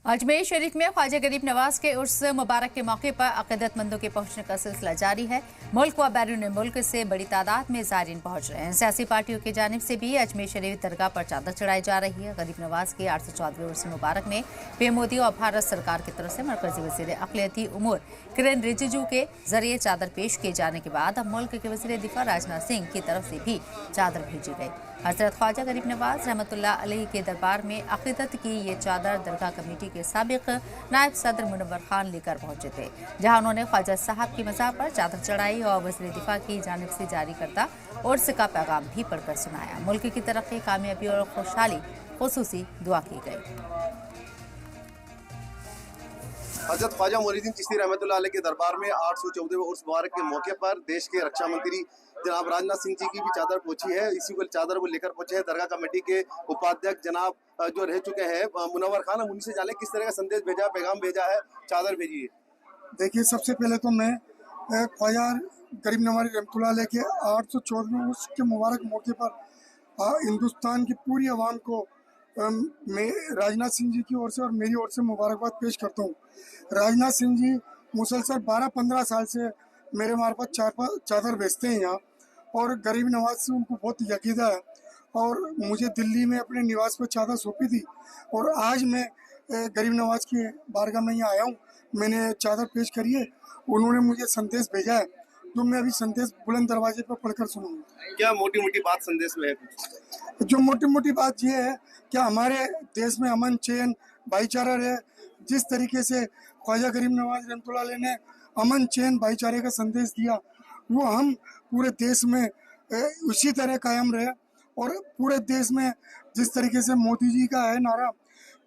अजमेर शरीफ में ख्वाजा गरीब नवाज के उर्स मुबारक के मौके पर अकीदतमंदों के पहुंचने का सिलसिला जारी है। मुल्क व बैरून मुल्क से बड़ी तादाद में ज़ायरीन पहुंच रहे हैं। सियासी पार्टियों की जानिब से भी अजमेर शरीफ दरगाह पर चादर चढ़ाई जा रही है। गरीब नवाज के 814वें उर्स मुबारक में पीएम मोदी और भारत सरकार की तरफ से मरकजी वज़ीर अक़लियती उमूर किरेन रिजिजू के जरिए चादर पेश किए जाने के बाद अब मुल्क के वज़ीर दिफा राजनाथ सिंह की तरफ से भी चादर भेजी गई। हजरत ख्वाजा गरीब नवाज रहमतुल्लाह अलैहि के दरबार में अक़ीदत की ये चादर दरगाह कमेटी के साबिक नायब सदर मुनव्वर खान लेकर पहुंचे थे, जहां उन्होंने ख्वाजा साहब की मज़ार पर चादर चढ़ाई और वज़ीर दिफा की जानिब से जारी करता उर्स का पैगाम भी पढ़कर सुनाया। मुल्क की तरक्की, कामयाबी और खुशहाली खुसूसी दुआ की गई। हजरत ख्वाजा मोइनुद्दीन चिश्ती रहमतुल्लाह अलैह के दरबार में 814वें उर्स मुबारक के मौके पर देश के रक्षा मंत्री जनाब राजनाथ सिंह जी की भी चादर पहुंची है। इसी को चादर वो लेकर पहुंचे हैं। दरगाह कमेटी के उपाध्यक्ष जनाब जो रह चुके हैं मुनव्वर खान, हम उनसे जाने किस तरह का संदेश भेजा, पैगाम भेजा है, चादर भेजी है। देखिए, सबसे पहले तो मैं ख्वाजा गरीब नवाज रहमतुल्लाह अलैह के 814वें उर्स के मुबारक मौके पर हिंदुस्तान की पूरी आवाम को मैं राजनाथ सिंह जी की ओर से और मेरी ओर से मुबारकबाद पेश करता हूँ। राजनाथ सिंह जी मुसलसल 12-15 साल से मेरे मार्फत चादर भेजते हैं यहाँ, और गरीब नवाज से उनको बहुत यकीदा है और मुझे दिल्ली में अपने निवास पर चादर सौंपी थी और आज मैं गरीब नवाज की बारगाह में यहाँ आया हूँ। मैंने चादर पेश करी है, उन्होंने मुझे संदेश भेजा है, तो मैं अभी संदेश बुलंद दरवाजे पर पढ़कर सुनाऊंगा। क्या मोटी मोटी बात संदेश में है? जो मोटी मोटी बात ये है कि हमारे देश में अमन चैन भाईचारा रहे। जिस तरीके से ख्वाजा गरीब नवाज रहमतुल्लाह अलैह ने अमन चैन भाईचारे का संदेश दिया, वो हम पूरे देश में उसी तरह कायम रहे। और पूरे देश में जिस तरीके से मोदी जी का है नारा,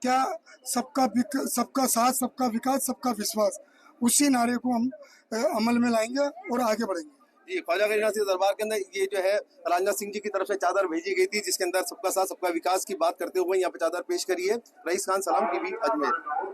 क्या सबका साथ, सबका विकास, सबका विश्वास, उसी नारे को हम अमल में लाएंगे और आगे बढ़ेंगे। जी, ख्वाजा गरीब नवाज के दरबार के अंदर ये जो है राजनाथ सिंह जी की तरफ से चादर भेजी गई थी, जिसके अंदर सबका साथ सबका विकास की बात करते हुए यहाँ पे चादर पेश करी है। रईस खान, सलाम टीवी, अजमेर।